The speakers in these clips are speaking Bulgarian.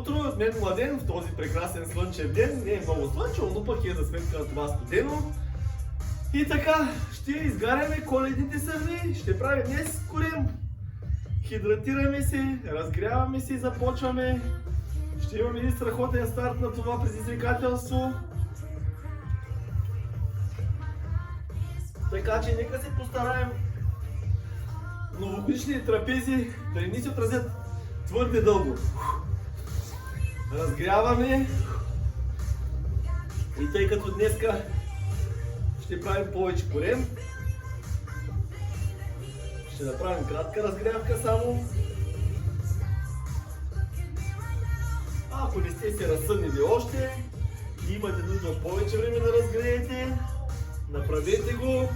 утро, от мен Младен, в този прекрасен слънчев ден. Не е много слънчево, но пък е за сметка на това студено. И така, ще изгаряме коледните сърни, ще правим днес корем. Хидратираме се, разгряваме се и започваме. Ще имаме един страхотен старт на това предизвикателство. Така че нека се постараем новогодишни трапези да не ни се отразят твърде дълго. Разгряваме. И тъй като днеска ще правим повече корем, ще направим кратка разгрявка само. Ако не сте се разсъднили още и имате нужда от повече време да разгреете, направете го.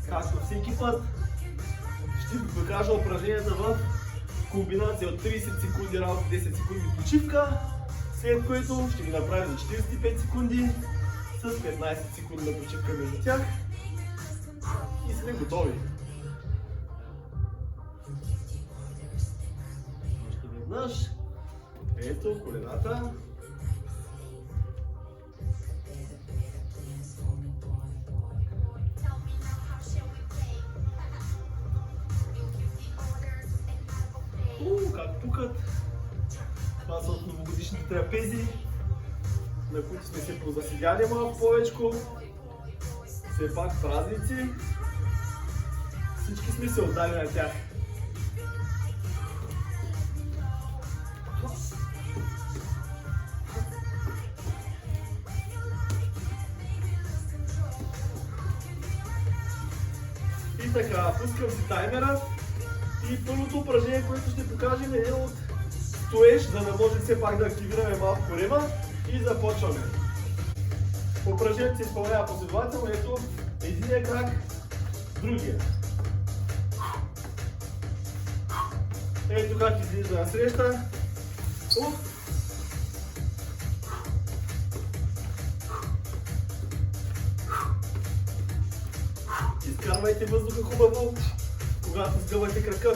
Както всеки път, ще ви покажа упражненията в комбинация от 30 секунди работа, 10 секунди почивка, след което ще ги направим за 45 секунди с 15 секунди на почивка между тях и сме готови. Още веднъж. Ето колената. Как пукат. Това са от новогодишните трапези, на които сме се позасидяли малко повечко. Все пак празници. Всички сме се отдали на тях. И така, пускам си таймера. И първото упражнение, което ще покажем, е от стоеж, за да може все пак да активираме малко корема и започваме. Упражнението се изпълнява последователно, ето единия крак, другия. Ето как излиза на среща. Изкарвайте въздуха хубаво, когато сгъвате крака.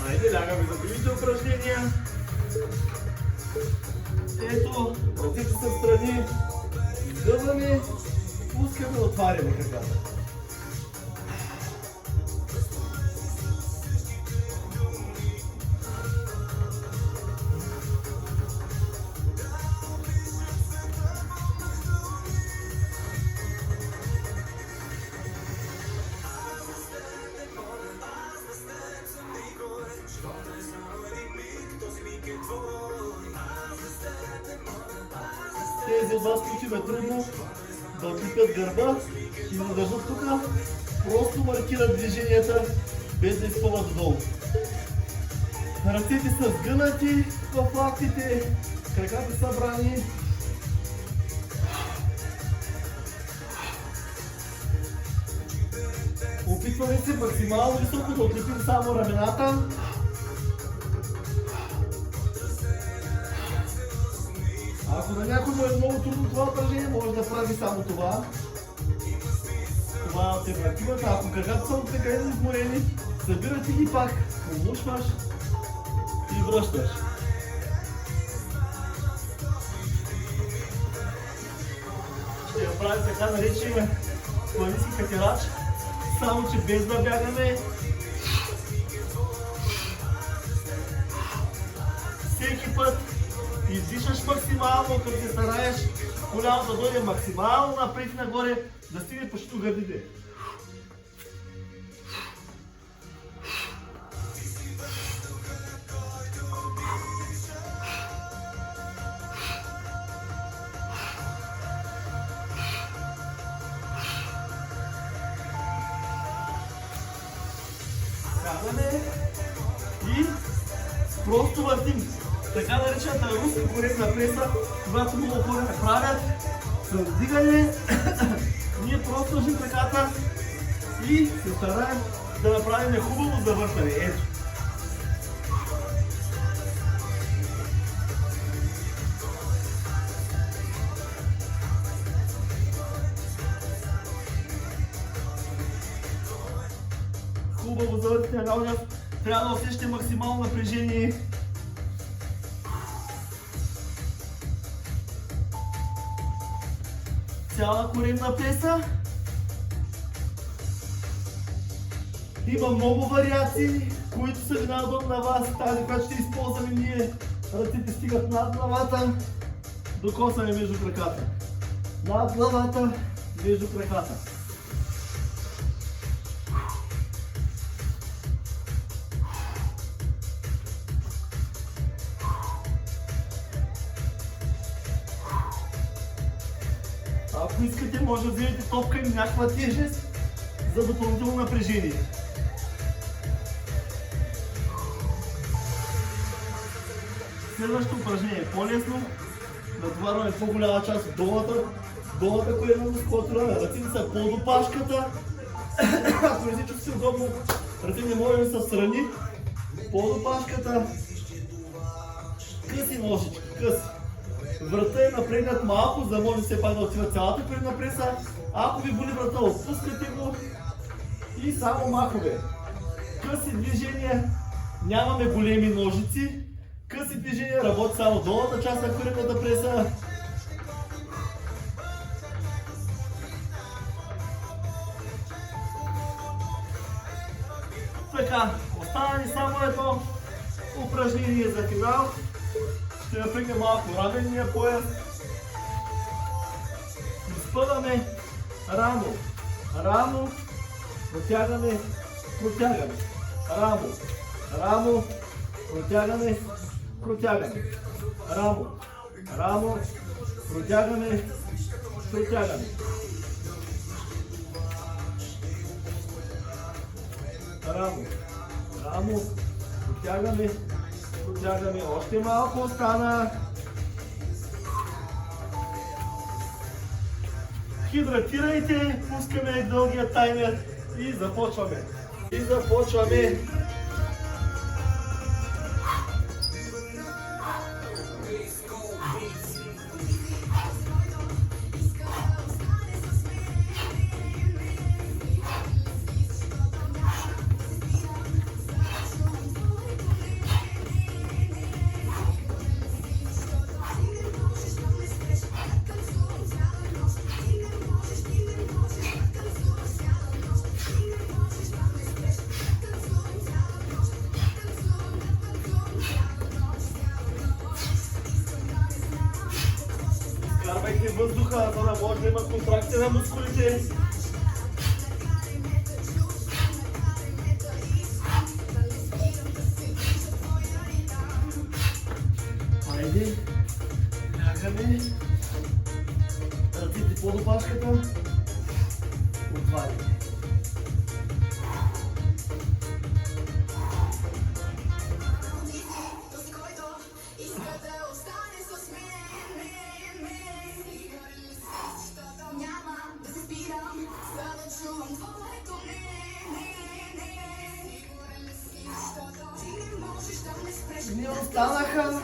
Айде, лягаме за другите упражнения. Ето, ръцете са встрани, сгъваме, пускаме, отваряме краката. Тези от вас, които е трудно да отлипят гърба и да държат тук, просто маркират движенията, без да изпълват додолу. Ръцете са сгънати в лактите, краката са събрани. Опитваме се максимално високо да отлепим само рамената. Ако на някой му е много трудно това упражнение, може да прави само това. Това е алтернативата. Ако краката са прекалено изморени, събирате ги пак, помушваш и връщаш. Ще направим така наречения планински катерач, само че без да бягаме. Всеки път издишаш максимално, като се стараеш коляното да дойде максимално напред и нагоре, да стигне почти до гърдите. Сядаме и просто въртим. Така наречената руска коремна преса, когато много хора не правят, с вдигане, ние просто държим краката и се стараем да направим хубаво завъртане. Ето. хубаво за въртите равня. Трябва да усещате максимално напрежение. Цяла коремна преса. Има много вариации, които са ви най-удобни на вас. Тази, която ще използваме ние, ръцете стигат над главата, докосваме между краката. Над главата, между краката. Ако искате, може да вземете топка или някаква тежест за допълнително напрежение. Следващото упражнение е по-лесно. Натоварваме по-голяма част от долната коремна мускулатура. Ръцете са под опашката. Ако не се чувствате удобно, ръцете не може да са встрани. Под опашката. Къси ножички, къси. Врата е напрегнат малко, за да може все пак да отива цялата коремна преса. Ако ви боли врата, отпускате го и само махове. Къси движения, нямаме големи ножици. Къси движения, работи само долната част на коремната преса. Така, остана ни само едно упражнение за финал. Ще напрегнем малко раменния пояс. Изпъваме рамо, рамо, протягаме, протягаме. Рамо, рамо, протягаме, протягаме. Рамо, рамо, протягаме, протягаме. Рамо, рамо, протягаме, протягаме. Още малко остана. Хидратирайте, пускаме дългия таймер и започваме. И започваме. Карвайте въздуха, за да може да има контракция на мускулите. Хайде, лягаме. Ръцете под опашката. Отваряме. Не останаха,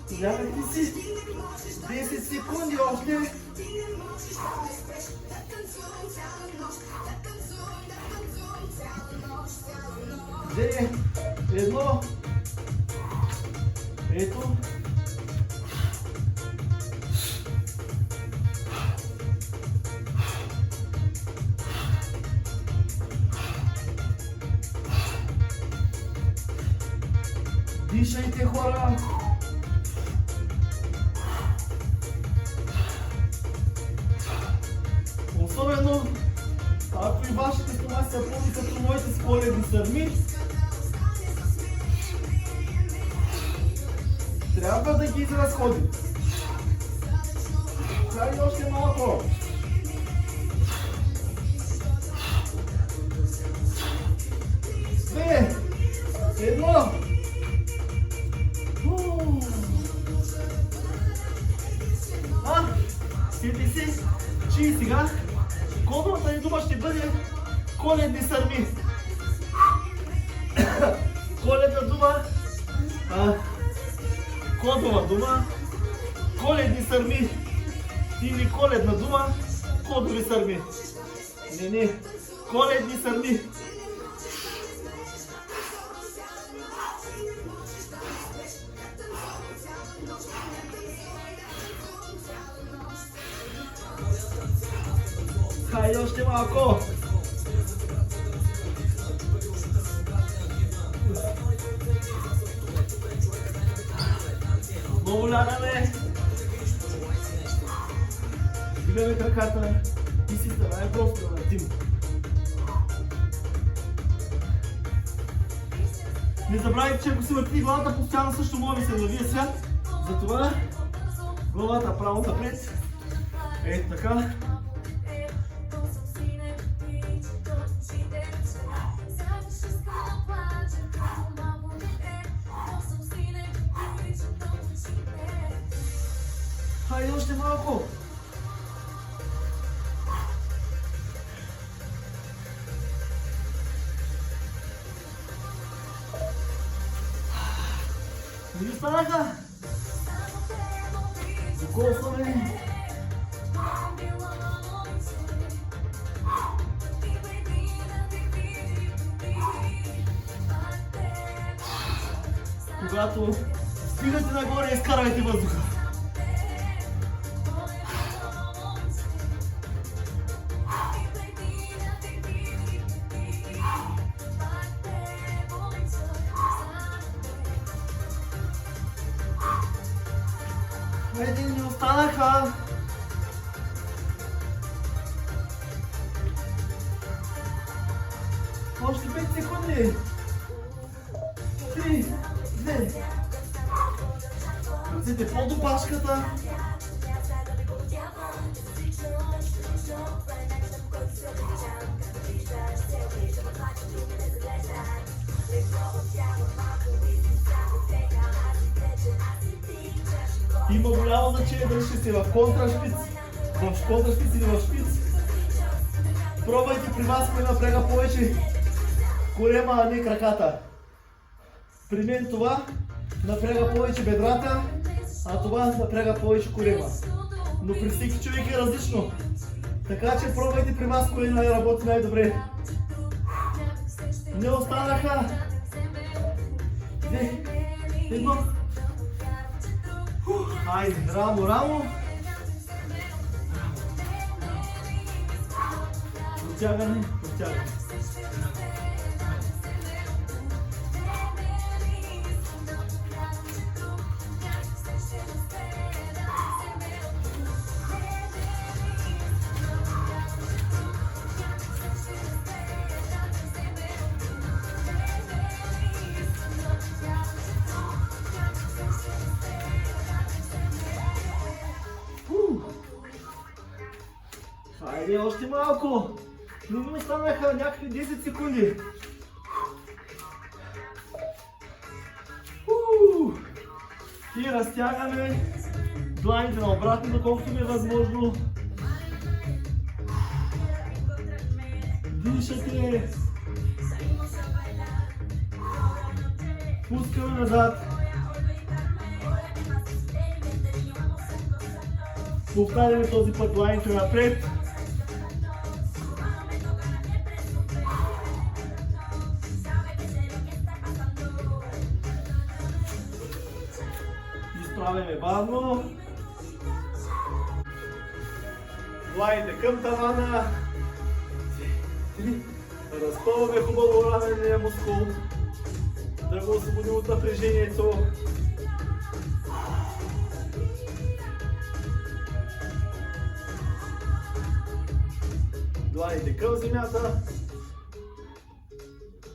гледайте си, 10 секунди още. Две, едно, ето. Дишайте, хора! Особено, ако и вашите стомахи са пълни като моите с коледни сърми, трябва да ги изразходим. Хайде още малко! Две! Едно! Сети се, че и сега кодовата ни дума ще бъде коледни сърми. Коледна дума, кодова дума, коледни сърми. Или коледна дума, кодови сърми. Не, коледни сърми. Хайде още малко. Много лягаме. Дигаме краката и си ставаме просто на тим. Не забравяйте, че ако се върти главата, постоянно също може да се навие свят. Затова главата право напред. Ето така. Хайде още малко. Не останаха. Докосваме. Когато стигате нагоре, изкарвайте въздуха. Един не останаха. Още 5 секунди. 3, 2. Ръцете под опашката. Има голямо значение дали ще сте в контрашпиц, в контрашпиц или в шпиц. Пробвайте при вас, кой напряга повече корема, а не краката. При мен това напряга повече бедрата, а това напряга повече корема. Но при всеки човек е различно. Така че пробвайте при вас, кой работи най-добре. Не останаха. 2, 1. Хайде, рамо. Подтягане. Хайде, още малко. Не ми останаха някакви 10 секунди. И разтягаме дланите на обратно, доколкото ми е възможно. Дишате. Пускаме назад. Повтаряме този път дланите напред. Изправяме бавно. Дланите към тавана. Разпъваме хубаво раменния мускул. Да го освободим от напрежението. Дланите към земята.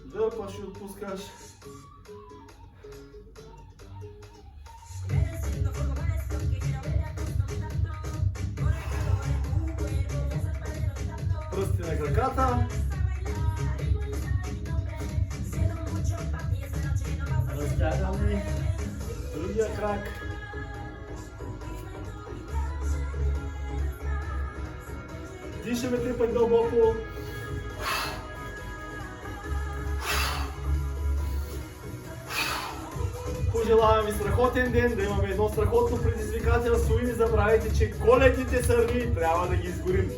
Дърпаш и отпускаш. Пръсти на краката. Разтягаме другия крак. Дишаме 3 пъти дълбоко. Пожелавам ви страхотен ден, да имаме едно страхотно предизвикателство и не забравяйте, че коледните сърни трябва да ги изгорим.